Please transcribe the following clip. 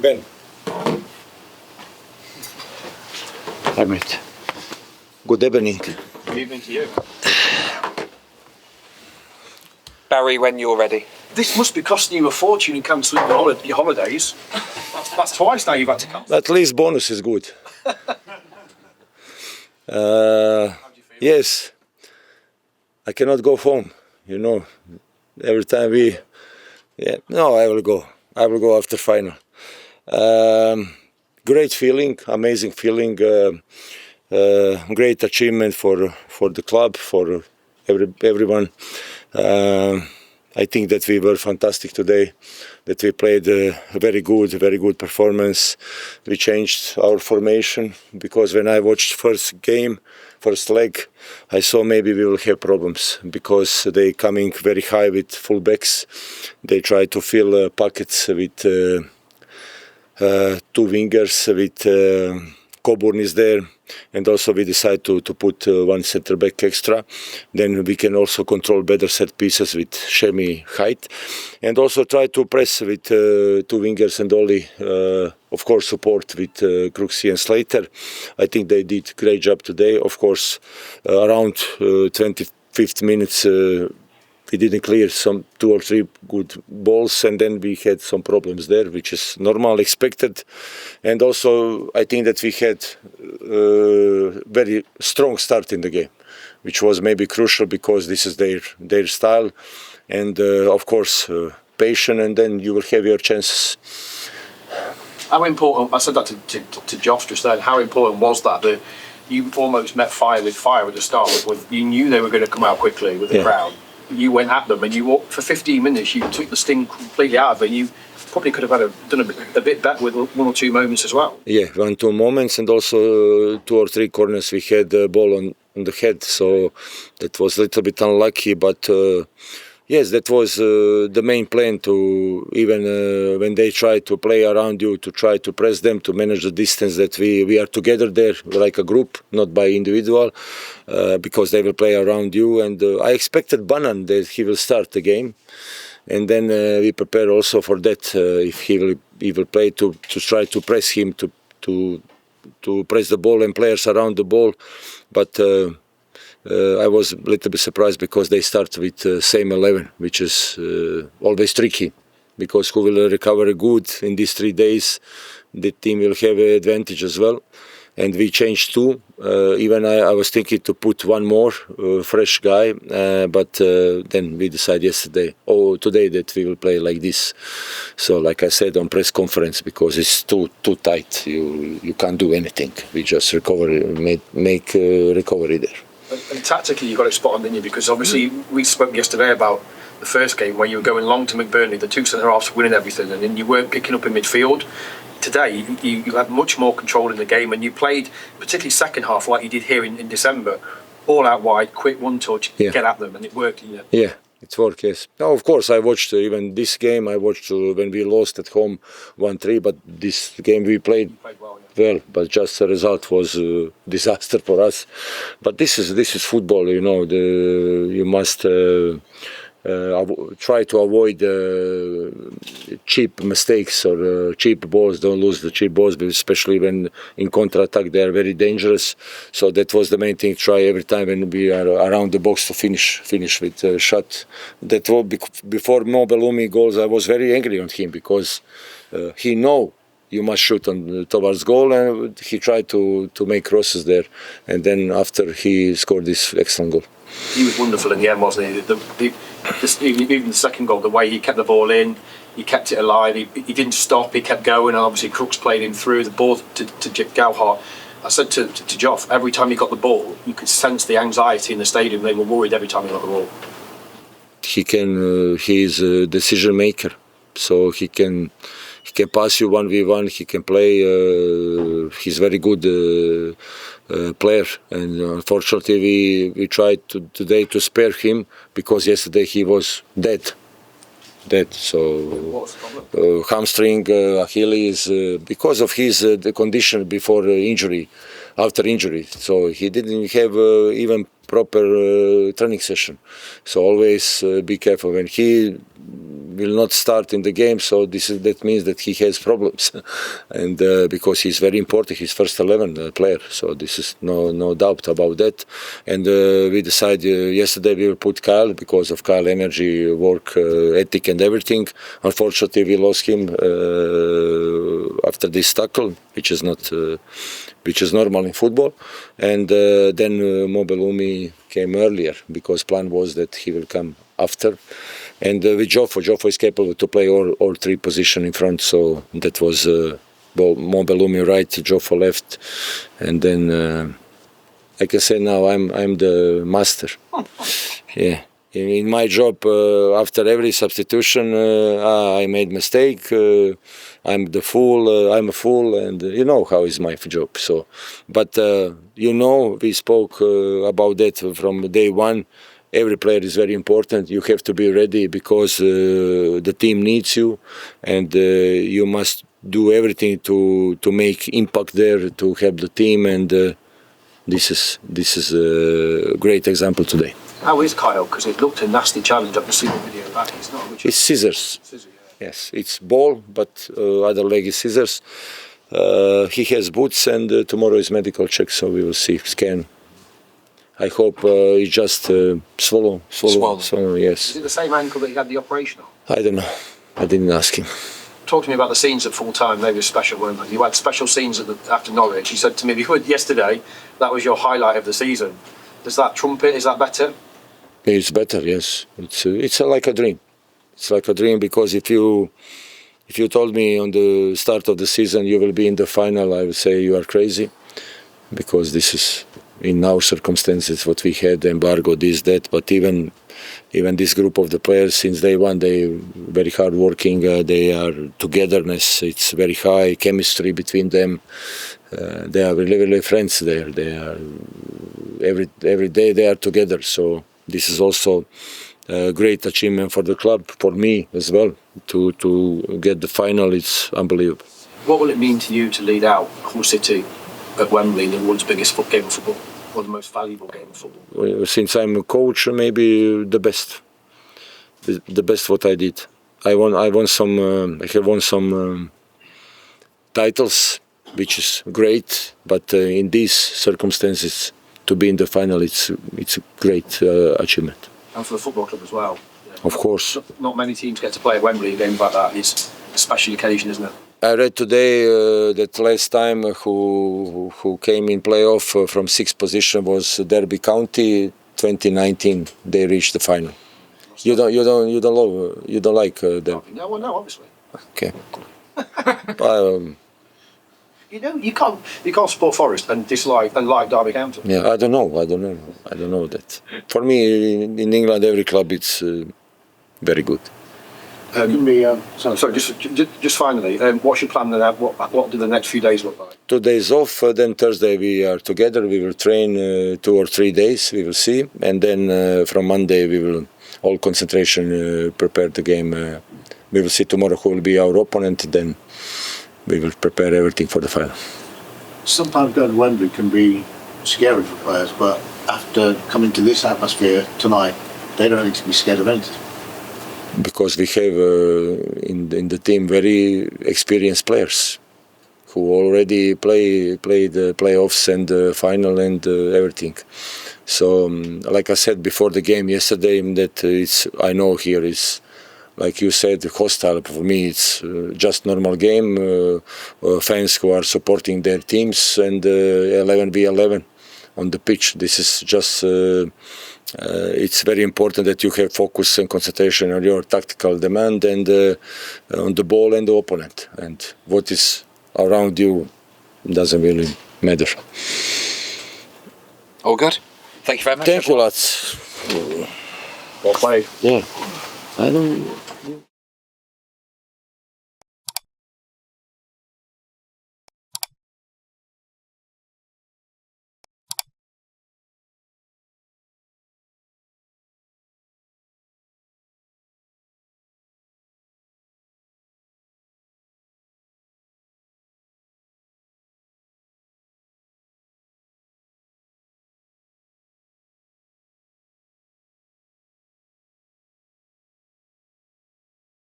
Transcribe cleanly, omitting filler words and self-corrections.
Ben. Hi, mate. Good evening. Good evening to you. Barry, when you're ready. This must be costing you a fortune in cancelling your holidays. That's twice now you've had to cancel. At least bonus is good. Yes. I cannot go home, you know. Every time I will go. I will go after final. Great feeling, amazing feeling, great achievement for the club, for everyone. I think that we were fantastic today, that we played a very good performance. We changed our formation because when I watched first leg, I saw maybe we will have problems because they coming very high with fullbacks. They try to fill pockets with two wingers, with Coburn is there, and also we decide to put one centre back extra. Then we can also control better set pieces with Shemi height, and also try to press with two wingers and only, of course, support with Cruxy and Slater. I think they did great job today. Of course, around 25th minutes. We didn't clear some 2 or 3 good balls, and then we had some problems there, which is normal, expected. And also, I think that we had very strong start in the game, which was maybe crucial because this is their style. And of course, patient, and then you will have your chances. How important, I said that to Josh just then, how important was that you almost met fire with fire at the start? You knew they were going to come out quickly with the crowd. You went at them and you walked for 15 minutes. You took the sting completely out of it. You probably could have done a bit better with 1 or 2 moments as well. Yeah, 1 or 2 moments, and also 2 or 3 corners we had the ball on the head. So that was a little bit unlucky, but yes, that was the main plan, to even when they try to play around you, to try to press them, to manage the distance, that we are together there like a group, not by individual, because they will play around you. And I expected Banan that he will start the game, and then we prepare also for that, if he will play to try to press him, to press the ball and players around the ball. But I was a little bit surprised because they start with same 11, which is always tricky, because who will recover good in these 3 days, the team will have an advantage as well. And we changed 2. Even I was thinking to put 1 more fresh guy, but then we decided today that we will play like this. So like I said on press conference, because it's too tight, you can't do anything. We just make recovery there. And tactically, you got it spot on, didn't you? Because obviously, we spoke yesterday about the first game where you were going long to McBurney, the 2 centre-halves winning everything, and then you weren't picking up in midfield. Today, you had much more control in the game, and you played, particularly second half, like you did here in December, all out wide, quick one touch, get at them, and it worked, didn't it? Yeah. It worked, yes. Now, of course, I watched even this game. I watched when we lost at home 1-3, but this game we played well, but just the result was a disaster for us. But this is football, you know. You must try to avoid cheap mistakes or cheap balls. Don't lose the cheap balls, especially when in counter-attack they are very dangerous. So that was the main thing. Try every time when we are around the box to finish with a shot. That was before Mohamed Belloumi goals. I was very angry on him because he know you must shoot towards goal, and he tried to make crosses there. And then after he scored this excellent goal. He was wonderful in the end, wasn't he? Even the second goal, the way he kept the ball in, he kept it alive, he didn't stop, he kept going, and obviously Crooks played him through the ball to Gelhardt. I said to Joff, every time he got the ball, you could sense the anxiety in the stadium. They were worried every time he got the ball. He's a decision maker, so he can pass you 1v1, he can play, he's very good player, and unfortunately we tried today to spare him because yesterday he was dead. So hamstring, Achilles, because of his the condition before injury, after injury. So he didn't have even proper training session. So always be careful when he will not start in the game. So that means that he has problems, and because he's very important, he's first 11 player. So this is no doubt about that. And we decided yesterday we will put Kyle because of Kyle energy, work ethic, and everything. Unfortunately, we lost him after this tackle, which is not. Which is normal in football, and then Mohamed Belloumi came earlier because plan was that he will come after, and with Joffo is capable to play all three positions in front, so that was Mohamed Belloumi right, Joffo left, and then like I say now I'm the master. Yeah. In my job, after every substitution, I made mistake. I'm the fool. I'm a fool, and you know how is my job. So, but we spoke about that from day one. Every player is very important. You have to be ready because the team needs you, and you must do everything to make impact there to help the team. And this is a great example today. How is Kyle? Because it looked a nasty challenge. I can see the video back. It's not much. It's scissors. Yeah. Yes, it's ball, but other leg is scissors. He has boots, and tomorrow is medical check, so we will see scan. I hope he just swallow. Yes. Is it the same ankle that he had the operation on? I don't know. I didn't ask him. Talk to me about the scenes at full time. They were special, weren't they? You had special scenes after Norwich. You said to me yesterday that was your highlight of the season. Does that trump it? Is that better? It's better, yes. It's like a dream. It's like a dream because if you told me on the start of the season you will be in the final, I would say you are crazy, because this is in our circumstances what we had, embargo, this, that. But even this group of the players since day one, they very hard working. They are togetherness. It's very high chemistry between them. They are really friends there. They are every day they are together. So this is also a great achievement for the club, for me as well, to get the final. It's unbelievable. What will it mean to you to lead out Hull City at Wembley in the world's biggest game of football, or the most valuable game of football? Well, since I'm a coach, maybe the best what I did. I have won some titles, which is great, but in these circumstances, to be in the final, it's a great achievement. And for the football club as well. Of course. Not many teams get to play at Wembley a game like that. It's a special occasion, isn't it? I read today that last time who came in playoff from sixth position was Derby County. 2019 they reached the final. You don't like them? No, well, no, obviously. Okay. You can't support Forest and like Derby County. Yeah, I don't know that. For me, in England, every club it's very good. Just finally, what's your plan then? What do the next few days look like? 2 days off, then Thursday we are together. We will train 2 or 3 days. We will see, and then from Monday we will all concentration prepare the game. We will see tomorrow who will be our opponent. Then we will prepare everything for the final. Sometimes going to Wembley can be scary for players, but after coming to this atmosphere tonight, they don't need to be scared of anything. Because we have in the team very experienced players who already played the playoffs and the final and everything. So, like I said before the game yesterday, that I know here is, like you said, hostile. For me, it's just normal game. Fans who are supporting their teams and 11v11 on the pitch. This is just. It's very important that you have focus and concentration on your tactical demand and on the ball and the opponent. And what is around you doesn't really matter. All good? Thank you very much. Thank you, lads. Well played. Yeah. I don't.